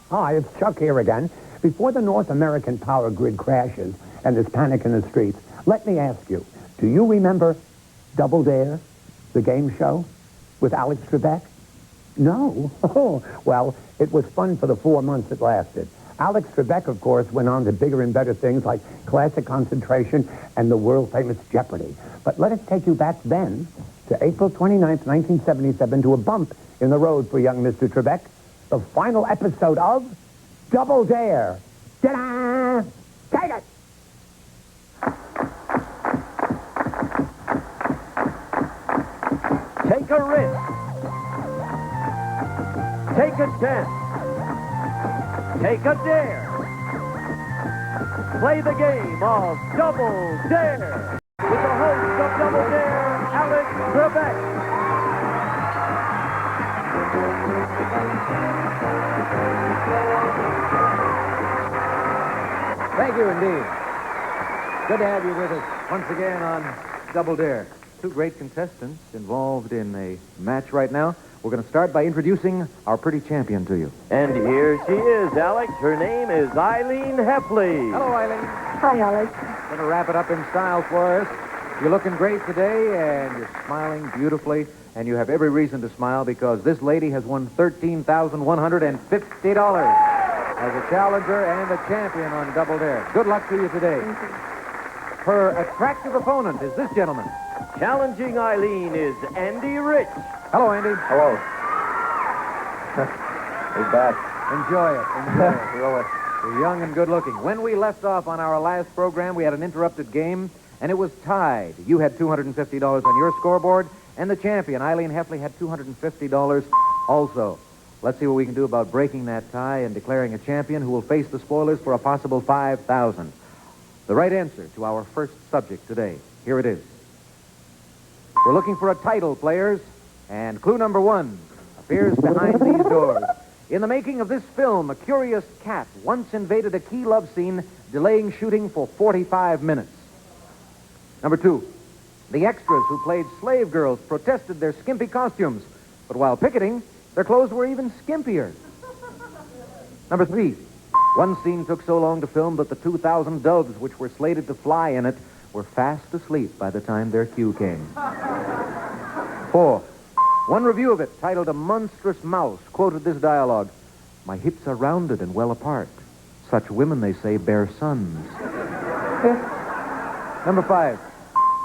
Hi, it's Chuck here again. Before the North American power grid crashes and there's panic in the streets, let me ask you, do you remember Double Dare, the game show with Alex Trebek? No? Oh, well, it was fun for the 4 months it lasted. Alex Trebek, of course, went on to bigger and better things like Classic Concentration and the world-famous Jeopardy. But let us take you back then to April 29th, 1977, to a bump in the road for young Mr. Trebek, the final episode of Double Dare. Ta-da! Take it! Take a risk. Take a chance. Take a dare. Play the game of Double Dare with the host of Double Dare, Alex Trebek. Thank you indeed. Good to have you with us once again on Double Dare. Two great contestants involved in a match right now. We're going to start by introducing our pretty champion to you. And here she is, Alex. Her name is Eileen Hepley. Hello, Eileen. Hi, Alex. Going to wrap it up in style for us. You're looking great today, and you're smiling beautifully, and you have every reason to smile because this lady has won $13,150 as a challenger and a champion on Double Dare. Good luck to you today. Thank you. Her attractive opponent is this gentleman. Challenging Eileen is Andy Rich. Hello, Andy. Hello. He's back. Enjoy it. Enjoy it. Really. You're young and good looking. When we left off on our last program, we had an interrupted game, and it was tied. You had $250 on your scoreboard, and the champion, Eileen Hepley, had $250 also. Let's see what we can do about breaking that tie and declaring a champion who will face the spoilers for a possible $5,000. The right answer to our first subject today. Here it is. We're looking for a title, players, and clue number one appears behind these doors. In the making of this film, a curious cat once invaded a key love scene, delaying shooting for 45 minutes. Number two, the extras who played slave girls protested their skimpy costumes, but while picketing, their clothes were even skimpier. Number three, one scene took so long to film that the 2,000 doves which were slated to fly in it were fast asleep by the time their cue came. Four, one review of it, titled A Monstrous Mouse, quoted this dialogue: "My hips are rounded and well apart. Such women, they say, bear sons." Number five,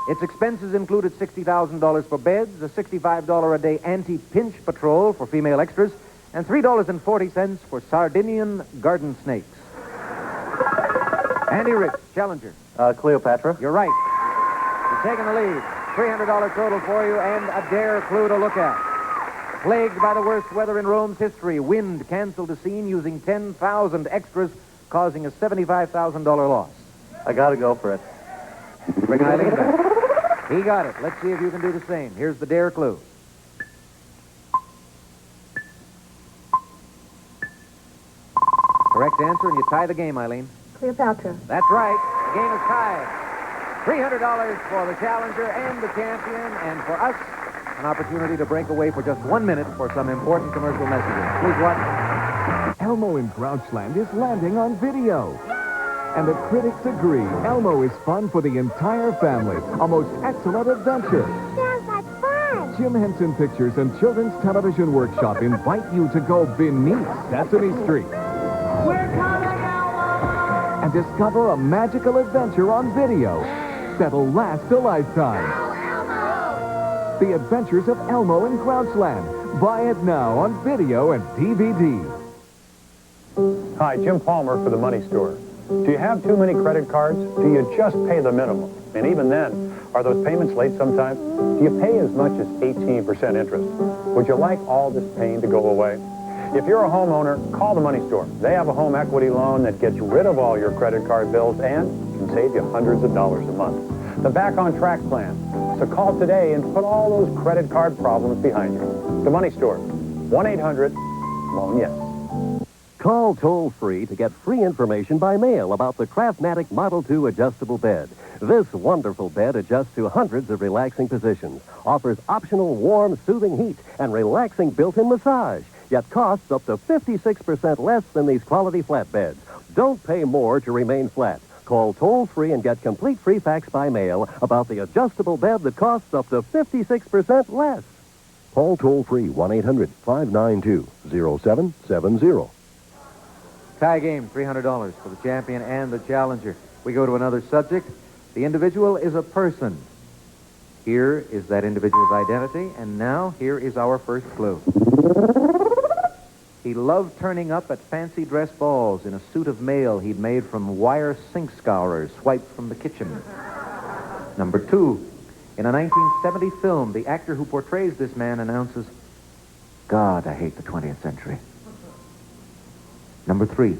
its expenses included $60,000 for beds, a $65 a day anti-pinch patrol for female extras, and $3.40 for Sardinian garden snakes. Andy Rich, challenger. Cleopatra. You're right. You're taking the lead. $300 total for you and a dare clue to look at. Plagued by the worst weather in Rome's history, wind canceled the scene using 10,000 extras, causing a $75,000 loss. I gotta go for it. Bring Eileen back. He got it. Let's see if you can do the same. Here's the dare clue. Correct answer, and you tie the game, Eileen. Cleopatra. That's right. The game is tied. $300 for the challenger and the champion, and for us, an opportunity to break away for just 1 minute for some important commercial messages. Please watch. Elmo in Grouchland is landing on video. And the critics agree Elmo is fun for the entire family. A most excellent adventure. Sounds like fun. Jim Henson Pictures and Children's Television Workshop invite you to go beneath Sesame Street. We're coming, Elmo. And discover a magical adventure on video that'll last a lifetime. The Adventures of Elmo in Grouchland. Buy it now on video and DVD. Hi, Jim Palmer for the Money Store. Do you have too many credit cards? Do you just pay the minimum? And even then, are those payments late sometimes? Do you pay as much as 18% interest? Would you like all this pain to go away? If you're a homeowner, call the Money Store. They have a home equity loan that gets rid of all your credit card bills and can save you hundreds of dollars a month. The Back on Track plan. So call today and put all those credit card problems behind you. The Money Store. 1-800-LOAN-YES. Call toll-free to get free information by mail about the Craftmatic Model 2 adjustable bed. This wonderful bed adjusts to hundreds of relaxing positions, offers optional warm, soothing heat, and relaxing built-in massage. get costs up to 56% less than these quality flatbeds. Don't pay more to remain flat. Call toll-free and get complete free facts by mail about the adjustable bed that costs up to 56% less. Call toll-free 1-800-592-0770. Tie game, $300 for the champion and the challenger. We go to another subject. The individual is a person. Here is that individual's identity, and now here is our first clue. He loved turning up at fancy dress balls in a suit of mail he'd made from wire sink scourers swiped from the kitchen. Number 2, in a 1970 film, the actor who portrays this man announces, "God, I hate the 20th century." Number 3,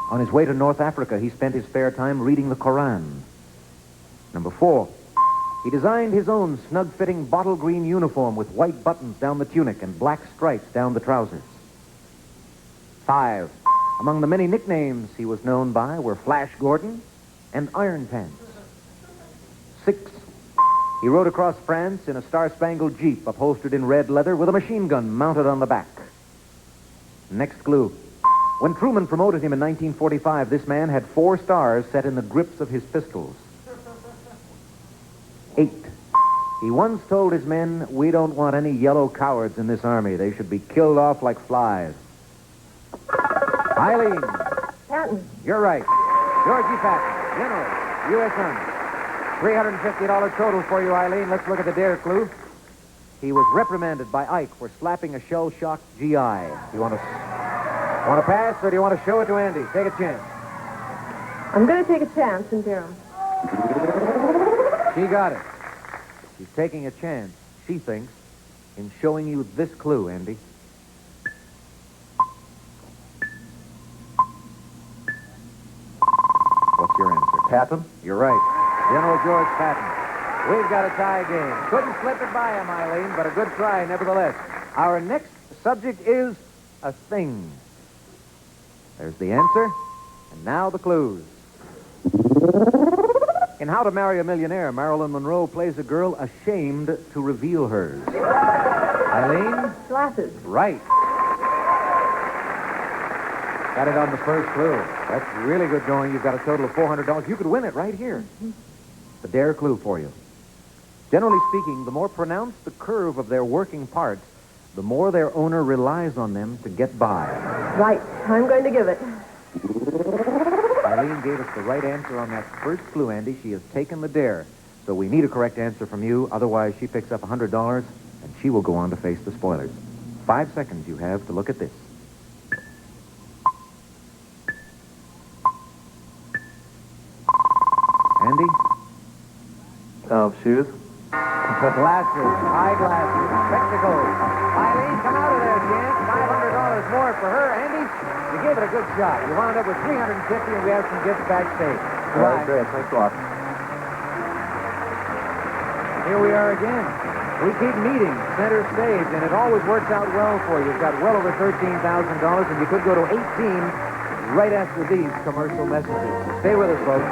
on his way to North Africa, he spent his spare time reading the Koran. Number 4, he designed his own snug-fitting bottle green uniform with white buttons down the tunic and black stripes down the trousers. 5, among the many nicknames he was known by were Flash Gordon and Iron Pants. 6, he rode across France in a star-spangled Jeep upholstered in red leather with a machine gun mounted on the back. Next clue. When Truman promoted him in 1945, this man had 4 stars set in the grips of his pistols. 8, he once told his men, "We don't want any yellow cowards in this army. They should be killed off like flies." Eileen. Patton. You're right. Georgie Patton, General, U.S. Army. $350 total for you, Eileen. Let's look at the dare clue. He was reprimanded by Ike for slapping a shell-shocked GI. You want to pass, or do you want to show it to Andy? Take a chance. I'm going to take a chance and dare him. She got it. She's taking a chance, she thinks, in showing you this clue, Andy. What's your answer? Patton? You're right. General George Patton. We've got a tie game. Couldn't slip it by him, Eileen, but a good try nevertheless. Our next subject is a thing. There's the answer, and now the clues. In How to Marry a Millionaire, Marilyn Monroe plays a girl ashamed to reveal hers. Eileen? Glasses. Right. Got it on the first clue. That's really good going. You've got a total of $400. You could win it right here. The dare clue for you. Generally speaking, the more pronounced the curve of their working parts, the more their owner relies on them to get by. Right. I'm going to give it. Eileen gave us the right answer on that first clue, Andy. She has taken the dare. So we need a correct answer from you. Otherwise, she picks up $100, and she will go on to face the spoilers. 5 seconds you have to look at this. Andy? Shoes? Glasses, eyeglasses, spectacles. Eileen, come out of there, Jan. $500 more for her. Andy, you gave it a good shot. You wound up with $350, and we have some gifts backstage. All right, great. Thanks a lot. Here we are again. We keep meeting center stage, and it always works out well for you. You've got well over $13,000, and you could go to 18 right after these commercial messages. So stay with us, folks.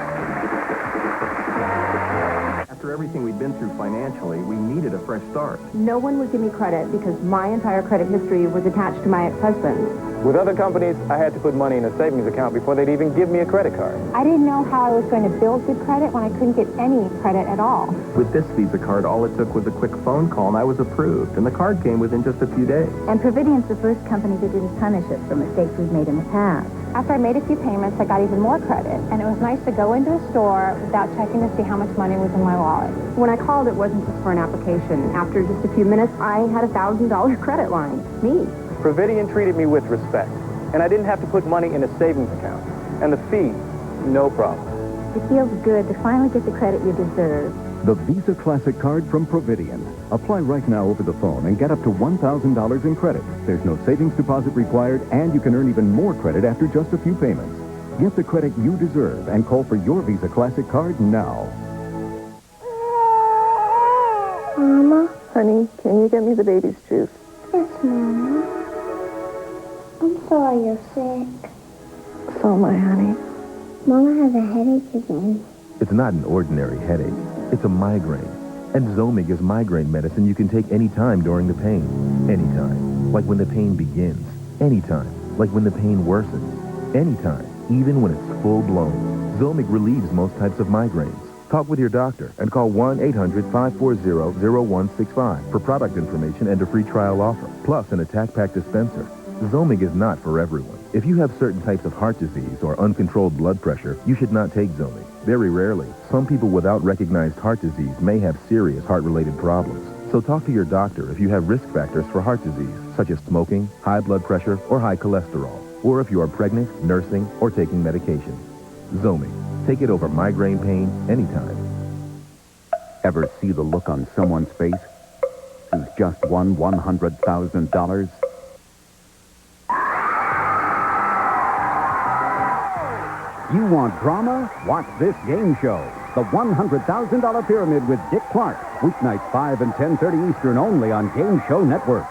After everything we'd been through financially, we needed a fresh start. No one would give me credit because my entire credit history was attached to my ex-husband. With other companies, I had to put money in a savings account before they'd even give me a credit card. I didn't know how I was going to build good credit when I couldn't get any credit at all. With this Visa card, all it took was a quick phone call and I was approved, and the card came within just a few days. And Providian's the first company that didn't punish us for mistakes we've made in the past. After I made a few payments, I got even more credit. And it was nice to go into a store without checking to see how much money was in my wallet. When I called, it wasn't just for an application. After just a few minutes, I had a $1,000 credit line. Me. Providian treated me with respect, and I didn't have to put money in a savings account. And the fee, no problem. It feels good to finally get the credit you deserve. The Visa Classic Card from Providian. Apply right now over the phone and get up to $1,000 in credit. There's no savings deposit required, and you can earn even more credit after just a few payments. Get the credit you deserve and call for your Visa Classic Card now. Mama? Honey, can you get me the baby's juice? Yes, Mama. I'm sorry you're sick. So am I, honey. Mama has a headache again. It's not an ordinary headache. It's a migraine. And Zomig is migraine medicine you can take any time during the pain. Anytime. like when the pain begins. Anytime, like when the pain worsens. Anytime, even when it's full-blown. Zomig relieves most types of migraines. Talk with your doctor and call 1-800-540-0165 for product information and a free trial offer, plus an attack pack dispenser. Zomig is not for everyone. If you have certain types of heart disease or uncontrolled blood pressure, you should not take Zomig. Very rarely, some people without recognized heart disease may have serious heart-related problems. So talk to your doctor if you have risk factors for heart disease, such as smoking, high blood pressure, or high cholesterol, or if you are pregnant, nursing, or taking medication. Zomig. Take it over migraine pain anytime. Ever see the look on someone's face who's just won $100,000? You want drama? Watch this game show. The $100,000 Pyramid with Dick Clark. Weeknights 5 and 10:30 Eastern only on Game Show Network.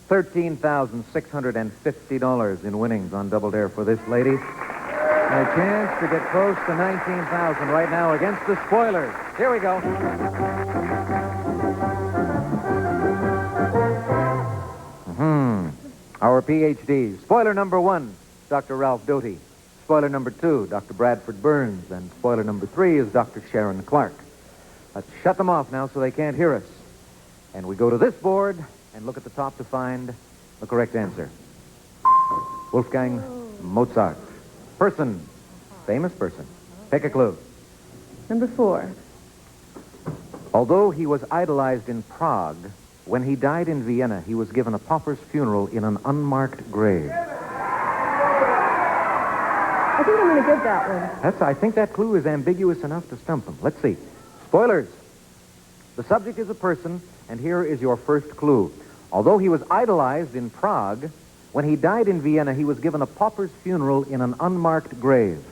$13,650 in winnings on Double Dare for this lady. And a chance to get close to $19,000 right now against the spoilers. Here we go. Our PhD. Spoiler number 1, Dr. Ralph Doty. Spoiler number 2, Dr. Bradford Burns. And spoiler number 3 is Dr. Sharon Clark. Let's shut them off now so they can't hear us. And we go to this board and look at the top to find the correct answer. Wolfgang Mozart. Person. Famous person. Pick a clue. Number 4. Although he was idolized in Prague, when he died in Vienna, he was given a pauper's funeral in an unmarked grave. I think I'm going to get that one. I think that clue is ambiguous enough to stump them. Let's see. Spoilers. The subject is a person, and here is your first clue. Although he was idolized in Prague, when he died in Vienna, he was given a pauper's funeral in an unmarked grave.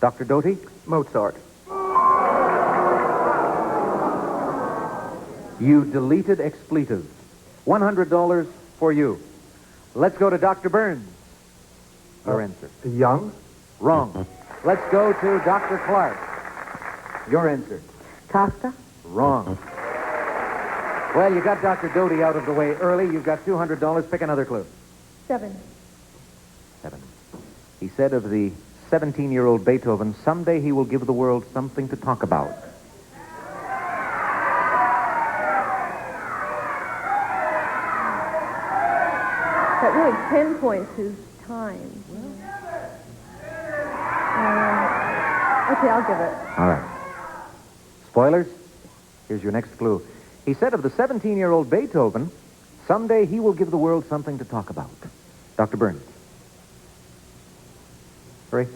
Dr. Doty? Mozart. You deleted expletives. $100 for you. Let's go to Dr. Burns. Your answer. Young? Wrong. Let's go to Dr. Clark. Your answer. Costa? Wrong. Well, you got Dr. Doty out of the way early. You've got $200. Pick another clue. 7. 7. He said of the 17-year-old Beethoven, someday he will give the world something to talk about. That really pinpoints his time. Okay, I'll give it. All right. Spoilers? Here's your next clue. He said of the 17-year-old Beethoven, someday he will give the world something to talk about. Dr. Burns. Hurry.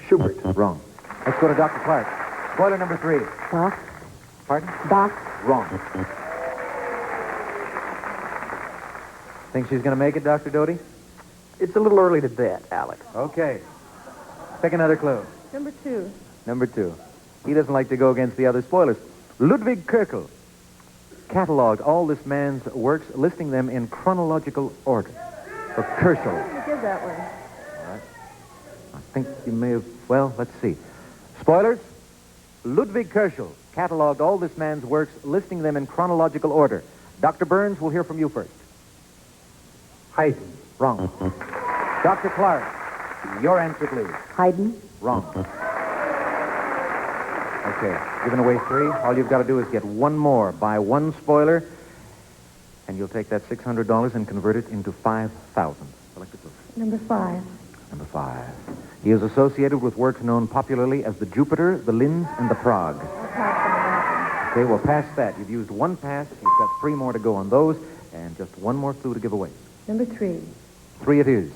Schubert. Wrong. Let's go to Dr. Clark. Spoiler number 3. Bach. Pardon? Bach. Wrong. Think she's going to make it, Dr. Doty? It's a little early to bet, Alex. Okay. Pick another clue. Number 2. Number 2. He doesn't like to go against the other spoilers. Ludwig Köchel cataloged all this man's works, listing them in chronological order. For Köchel. I'm going to give that one. All right. I think you may have... Well, let's see. Spoilers? Ludwig Köchel cataloged all this man's works, listing them in chronological order. Dr. Burns, we'll hear from you first. Haydn. Wrong. Dr. Clark, your answer, please. Haydn. Wrong. Okay, giving away 3. All you've got to do is get one more. Buy one spoiler, and you'll take that $600 and convert it into $5,000. Select a clue. Number 5. Number 5. He is associated with works known popularly as the Jupiter, the Linz, and the Prague. Okay, well, past that. You've used one pass. You've got 3 more to go on those, and just one more clue to give away. Number 3. 3 it is.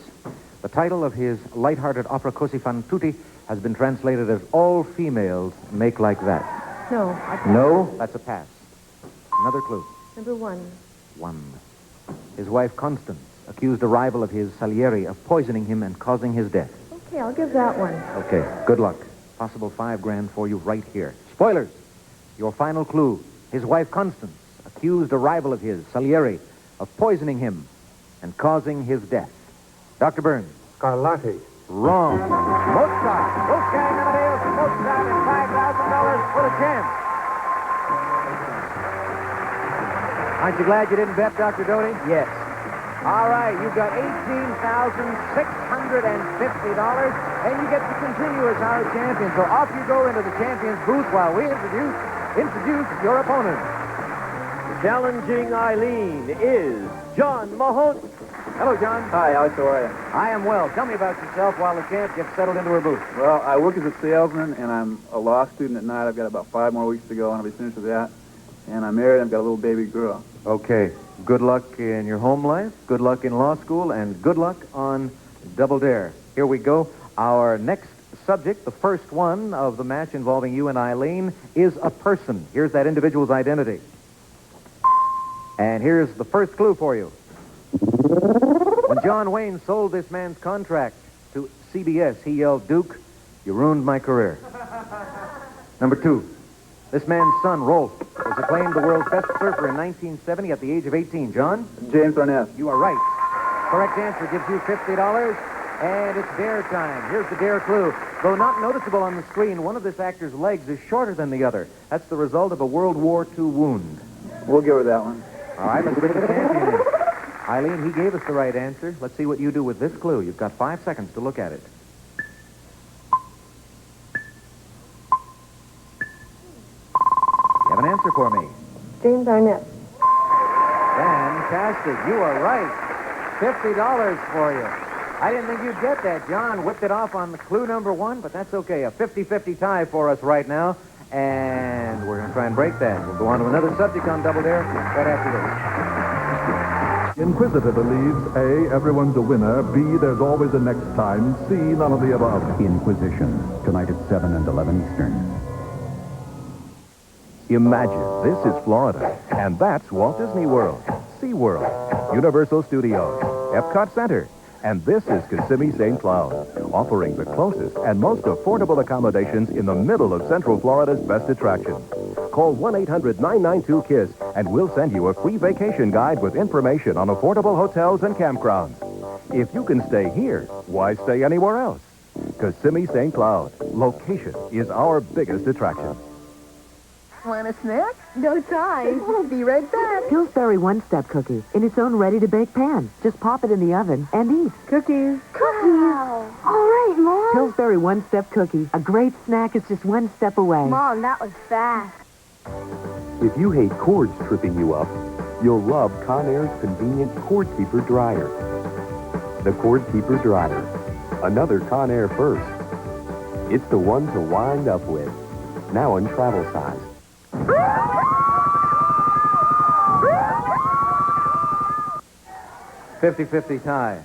The title of his light-hearted opera Così fan tutti has been translated as All Females Make Like That. No. No, that's a pass. Another clue. Number 1. 1. His wife Constance accused a rival of his, Salieri, of poisoning him and causing his death. Okay, I'll give that one. Okay, good luck. Possible $5,000 for you right here. Spoilers. Your final clue. His wife Constance accused a rival of his, Salieri, of poisoning him and causing his death. Dr. Burns. Scarlatti. Wrong. Mozart. Wolfgang Amadeus Mozart and $5,000 with a chance. Aren't you glad you didn't bet, Dr. Doty? Yes. All right, you've got $18,650, and you get to continue as our champion. So off you go into the champion's booth while we introduce your opponent. Challenging Eileen is John Mahoney. Hello, John. Hi, Alex. How are you? I am well. Tell me about yourself while the champ gets settled into her booth. Well, I work as a salesman, and I'm a law student at night. I've got about 5 more weeks to go, and I'll be finished with that. And I'm married. I've got a little baby girl. Okay. Good luck in your home life, good luck in law school, and good luck on Double Dare. Here we go. Our next subject, the first one of the match involving you and Eileen, is a person. Here's that individual's identity. And here's the first clue for you. When John Wayne sold this man's contract to CBS, he yelled, "Duke, you ruined my career." Number 2. This man's son, Rolf, was acclaimed the world's best surfer in 1970 at the age of 18. John? James Arnett. You are right. Correct answer gives you $50, and it's dare time. Here's the dare clue. Though not noticeable on the screen, one of this actor's legs is shorter than the other. That's the result of a World War II wound. We'll give her that one. All right, let's bring the champion in. Eileen, he gave us the right answer. Let's see what you do with this clue. You've got 5 seconds to look at it. You have an answer for me. James Arnett. Fantastic. You are right. $50 for you. I didn't think you'd get that. John whipped it off on the clue number 1, but that's okay. A 50-50 tie for us right now. And we're going to try and break that. We'll go on to another subject on Double Dare right after this. Inquisitor believes A, everyone's a winner, B, there's always a next time, C, none of the above. Inquisition, tonight at 7 and 11 Eastern. Imagine this is Florida, and that's Walt Disney World, SeaWorld, Universal Studios, Epcot Center, and this is Kissimmee St. Cloud, offering the closest and most affordable accommodations in the middle of Central Florida's best attractions. Call 1-800-992-KISS, and we'll send you a free vacation guide with information on affordable hotels and campgrounds. If you can stay here, why stay anywhere else? Kissimmee St. Cloud. Location is our biggest attraction. Want a snack? No time. We'll be right back. Pillsbury One-Step Cookie in its own ready-to-bake pan. Just pop it in the oven and eat. Cookies. Wow. All right, Mom. Pillsbury One-Step Cookie. A great snack is just one step away. Mom, that was fast. If you hate cords tripping you up, you'll love Conair's convenient Cord Keeper Dryer. The Cord Keeper Dryer. Another Conair first. It's the one to wind up with. Now in travel size. 50-50 tie.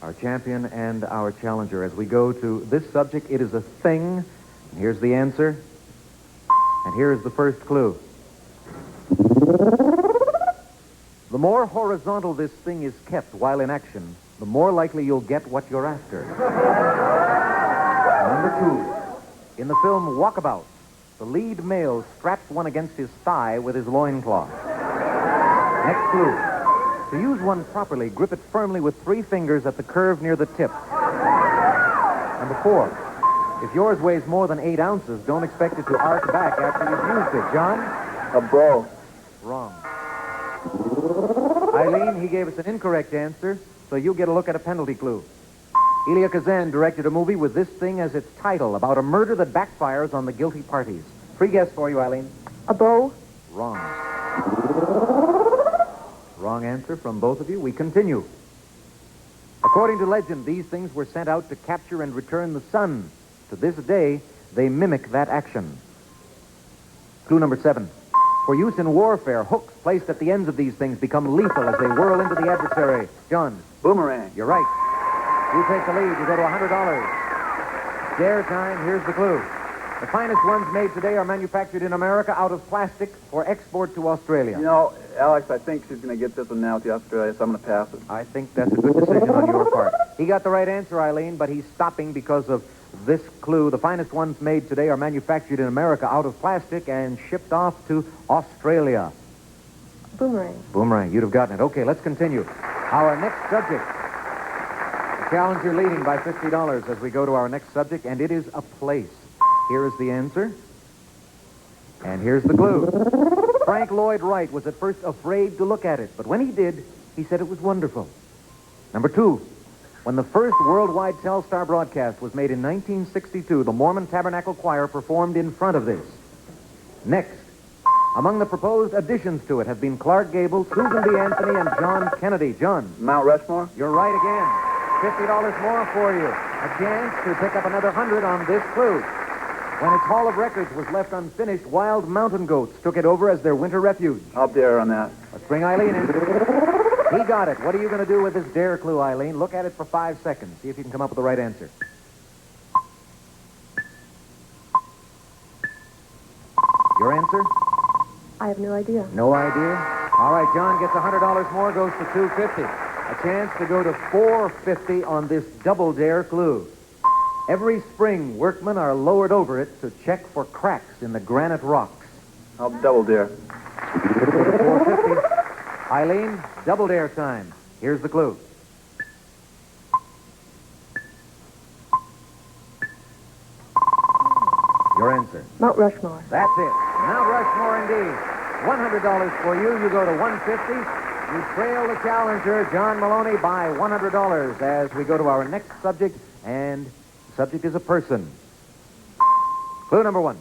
Our champion and our challenger. As we go to this subject, it is a thing. And here's the answer. And here's the first clue. The more horizontal this thing is kept while in action, the more likely you'll get what you're after. Number 2. In the film Walkabout, the lead male straps one against his thigh with his loincloth. Next clue. To use one properly, grip it firmly with 3 fingers at the curve near the tip. Number 4. If yours weighs more than 8 ounces, don't expect it to arc back after you've used it. John? A bro. Wrong. Eileen, he gave us an incorrect answer, so you'll get a look at a penalty clue. Elia Kazan directed a movie with this thing as its title, about a murder that backfires on the guilty parties. Free guess for you, Eileen. A bow? Wrong. Wrong answer from both of you. We continue. According to legend, these things were sent out to capture and return the sun. To this day, they mimic that action. Clue number 7. For use in warfare, hooks placed at the ends of these things become lethal as they whirl into the adversary. John? Boomerang. You're right. You take the lead. You go to $100. Dare time. Here's the clue. The finest ones made today are manufactured in America out of plastic for export to Australia. You know, Alex, I think she's going to get this one now with the Australia, so I'm going to pass it. I think that's a good decision on your part. He got the right answer, Eileen, but he's stopping because of this clue. The finest ones made today are manufactured in America out of plastic and shipped off to Australia. Boomerang. Boomerang, you'd have gotten it. Okay, let's continue. Our next subject. The challenger leading by $50 as we go to our next subject, and it is a place. Here is the answer, and here's the clue. Frank Lloyd Wright was at first afraid to look at it, but when he did, he said it was wonderful. Number 2, when the first worldwide Telstar broadcast was made in 1962, the Mormon Tabernacle Choir performed in front of this. Next, among the proposed additions to it have been Clark Gable, Susan B. Anthony, and John Kennedy. John. Mount Rushmore? You're right again. $50 more for you. A chance to pick up another 100 on this clue. When its Hall of Records was left unfinished, wild mountain goats took it over as their winter refuge. I'll dare on that. Let's bring Eileen in. He got it. What are you going to do with this dare clue, Eileen? Look at it for 5 seconds. See if you can come up with the right answer. Your answer? I have no idea. No idea? All right, John gets $100 more, goes to $250. A chance to go to $450 on this double dare clue. Every spring, workmen are lowered over it to check for cracks in the granite rocks. I'll double dare. $450. Eileen, double dare time. Here's the clue. Your answer. Mount Rushmore. That's it. Mount Rushmore indeed. $100 for you. You go to $150. You trail the challenger, John Maloney, by $100 as we go to our next subject, and the subject is a person. Clue number 1.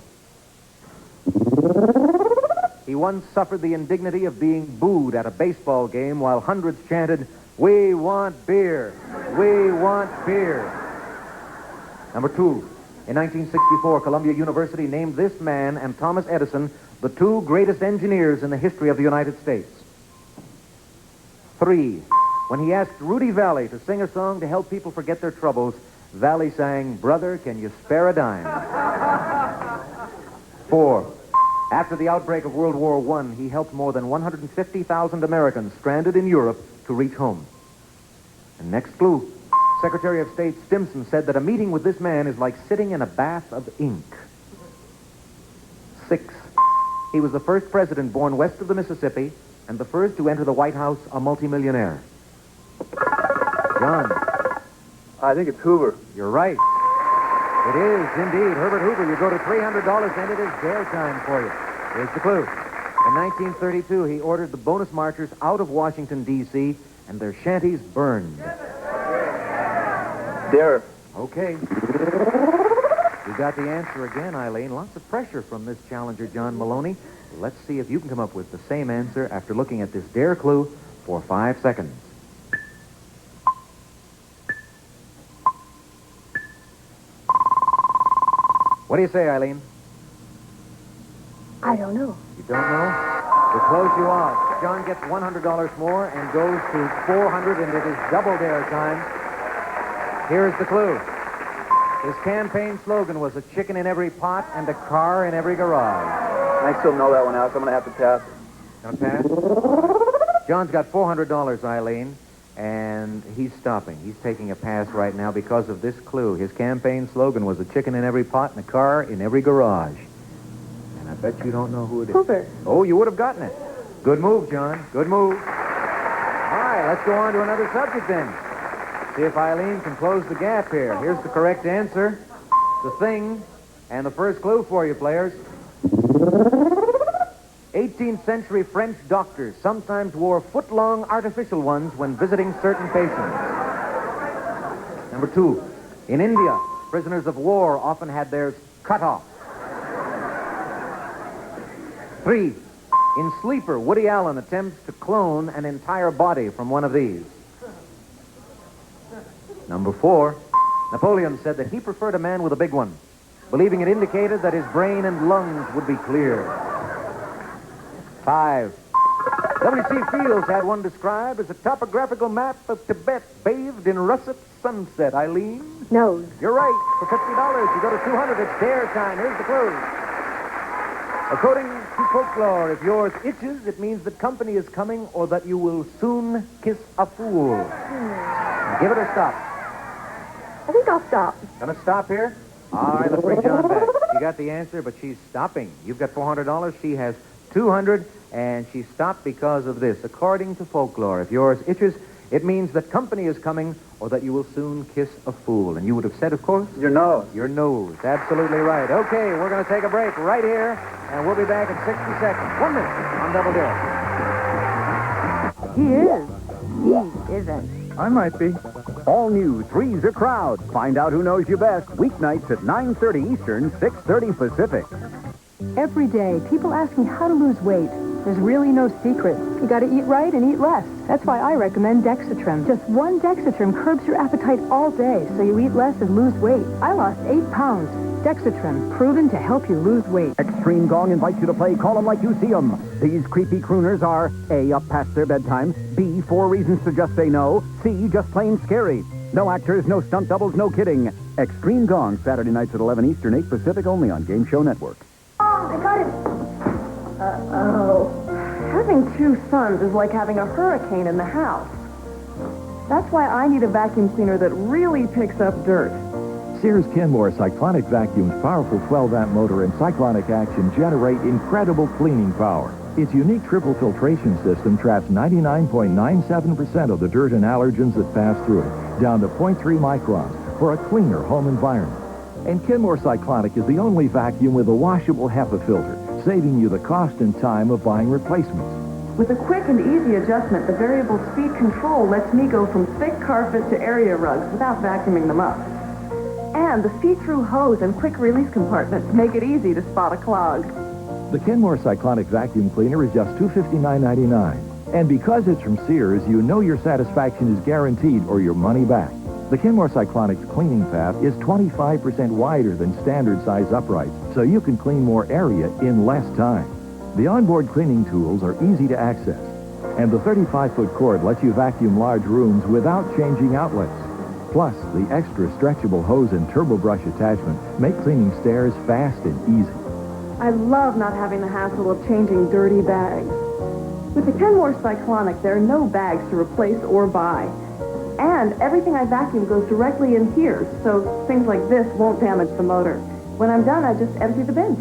He once suffered the indignity of being booed at a baseball game while hundreds chanted, "We want beer! We want beer!" Number 2. In 1964, Columbia University named this man and Thomas Edison the 2 greatest engineers in the history of the United States. 3. When he asked Rudy Valley to sing a song to help people forget their troubles, Valley sang, "Brother, can you spare a dime?" 4. After the outbreak of World War I, he helped more than 150,000 Americans stranded in Europe to reach home. And next clue. Secretary of State Stimson said that a meeting with this man is like sitting in a bath of ink. 6. He was the first president born west of the Mississippi and the first to enter the White House a multimillionaire. John. I think it's Hoover. You're right. It is indeed Herbert Hoover. You go to $300, and it is dare time for you. Here's the clue. In 1932, he ordered the bonus marchers out of Washington, D.C., and their shanties burned. Dare. Okay. You got the answer again, Eileen. Lots of pressure from this challenger, John Maloney. Let's see if you can come up with the same answer after looking at this dare clue for 5 seconds. What do you say, Eileen? I don't know. You don't know? We'll close you off. John gets $100 more and goes to $400, and it is double dare time. Here's the clue. His campaign slogan was "A chicken in every pot and a car in every garage." I still know that one, Alex. I'm going to have to pass. Gonna pass? John's got $400, Eileen, and he's stopping. He's taking a pass right now because of this clue. His campaign slogan was "A chicken in every pot and a car in every garage." And I bet you don't know who it is. Hoover. Oh, you would have gotten it. Good move, John. Good move. All right, let's go on to another subject then. See if Eileen can close the gap here. Here's the correct answer. The thing, and the first clue for you, players. 18th century French doctors sometimes wore foot-long artificial ones when visiting certain patients. Number 2, in India, prisoners of war often had theirs cut off. 3, in Sleeper, Woody Allen attempts to clone an entire body from one of these. Number 4, Napoleon said that he preferred a man with a big one, believing it indicated that his brain and lungs would be clear. 5, W.C. Fields had one described as a topographical map of Tibet bathed in russet sunset. Eileen? Nose. You're right. For $50, you go to $200. It's dare time. Here's the clue. According to folklore, if yours itches, it means that company is coming or that you will soon kiss a fool. Give it a stop. I think I'll stop. Gonna stop here? All right, let's bring John back. You got the answer, but she's stopping. You've got $400. She has $200, and she stopped because of this. According to folklore, if yours itches, It means that company is coming or that you will soon kiss a fool. And you would have said, of course? Your nose. Your nose. Absolutely right. Okay, we're going to take a break right here, and we'll be back in 60 seconds. 1 minute on Double Dare. He is. He isn't. I might be. All new Three's a Crowd. Find out who knows you best. Weeknights at 9:30 Eastern, 6:30 Pacific. Every day, people ask me how to lose weight. There's really no secret. You got to eat right and eat less. That's why I recommend Dexatrim. Just one Dexatrim curbs your appetite all day, so you eat less and lose weight. I lost 8 pounds. Dexatrim, proven to help you lose weight. Extreme Gong invites you to play Call 'em Like You See 'em. These creepy crooners are A, up past their bedtime, B, 4 reasons to just say no, C, just plain scary. No actors, no stunt doubles, no kidding. Extreme Gong, Saturday nights at 11 Eastern, 8 Pacific, only on Game Show Network. I got it. Uh-oh. Having 2 sons is like having a hurricane in the house. That's why I need a vacuum cleaner that really picks up dirt. Sears Kenmore Cyclonic Vacuum's powerful 12-amp motor and cyclonic action generate incredible cleaning power. Its unique triple filtration system traps 99.97% of the dirt and allergens that pass through it, down to 0.3 microns for a cleaner home environment. And Kenmore Cyclonic is the only vacuum with a washable HEPA filter, saving you the cost and time of buying replacements. With a quick and easy adjustment, the variable speed control lets me go from thick carpet to area rugs without vacuuming them up. And the see-through hose and quick-release compartments make it easy to spot a clog. The Kenmore Cyclonic Vacuum Cleaner is just $259.99. And because it's from Sears, you know your satisfaction is guaranteed or your money back. The Kenmore Cyclonic's cleaning path is 25% wider than standard size uprights, so you can clean more area in less time. The onboard cleaning tools are easy to access, and the 35-foot cord lets you vacuum large rooms without changing outlets. Plus, the extra stretchable hose and turbo brush attachment make cleaning stairs fast and easy. I love not having the hassle of changing dirty bags. With the Kenmore Cyclonic, there are no bags to replace or buy. And everything I vacuum goes directly in here, so things like this won't damage the motor. When I'm done, I just empty the bin.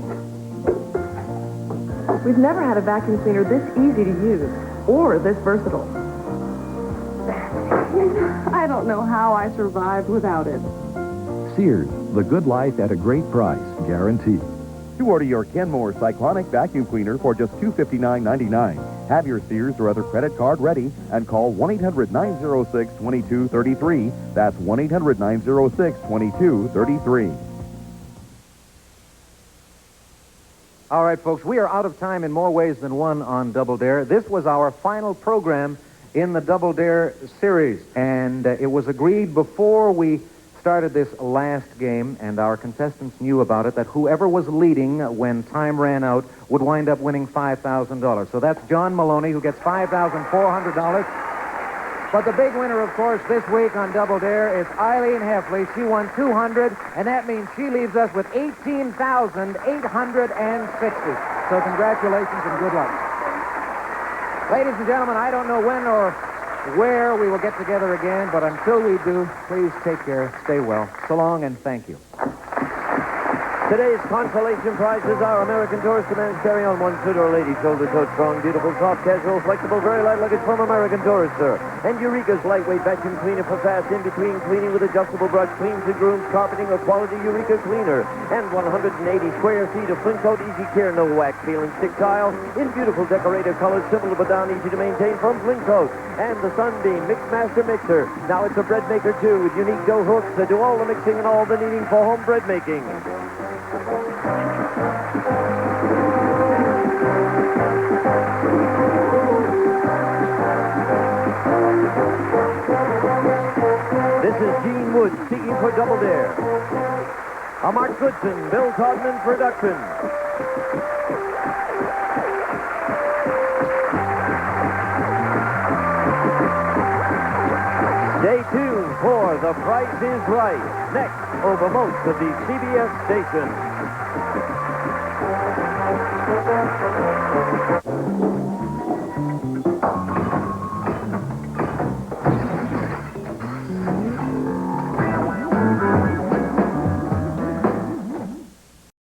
We've never had a vacuum cleaner this easy to use, or this versatile. I don't know how I survived without it. Sears, the good life at a great price, guaranteed. To order your Kenmore Cyclonic Vacuum Cleaner for just $259.99. Have your Sears or other credit card ready and call 1-800-906-2233. That's 1-800-906-2233. All right, folks, we are out of time in more ways than one on Double Dare. This was our final program in the Double Dare series, and it was agreed before we started this last game, and our contestants knew about it, that whoever was leading when time ran out would wind up winning $5,000. So that's John Maloney, who gets $5,400. But the big winner, of course, this week on Double Dare is Eileen Heffley. She won $200, and that means she leaves us with $18,860. So congratulations and good luck. Ladies and gentlemen, I don't know when or where we will get together again, but until we do, please take care, stay well. So long, and thank you. Today's consolation prizes are American Tourister men's carry-on one two-door lady shoulder-toed strong, beautiful, soft, casual, flexible, very light luggage from American Tourister. And Eureka's lightweight vacuum cleaner for fast in-between cleaning with adjustable brush, cleans and grooms, carpeting, or quality Eureka cleaner. And 180 square feet of Flint Coat Easy Care, no wax, peeling, stick tile, in beautiful decorative colors, simple to put down, easy to maintain from Flint Coat. And the Sunbeam Mixmaster Mixer. Now it's a bread maker too, with unique dough hooks that do all the mixing and all the kneading for home bread making. This is Gene Wood speaking for Double Dare. A Mark Goodson, Bill Todman production. Stay tuned for The Price is Right, next over most of these CBS stations.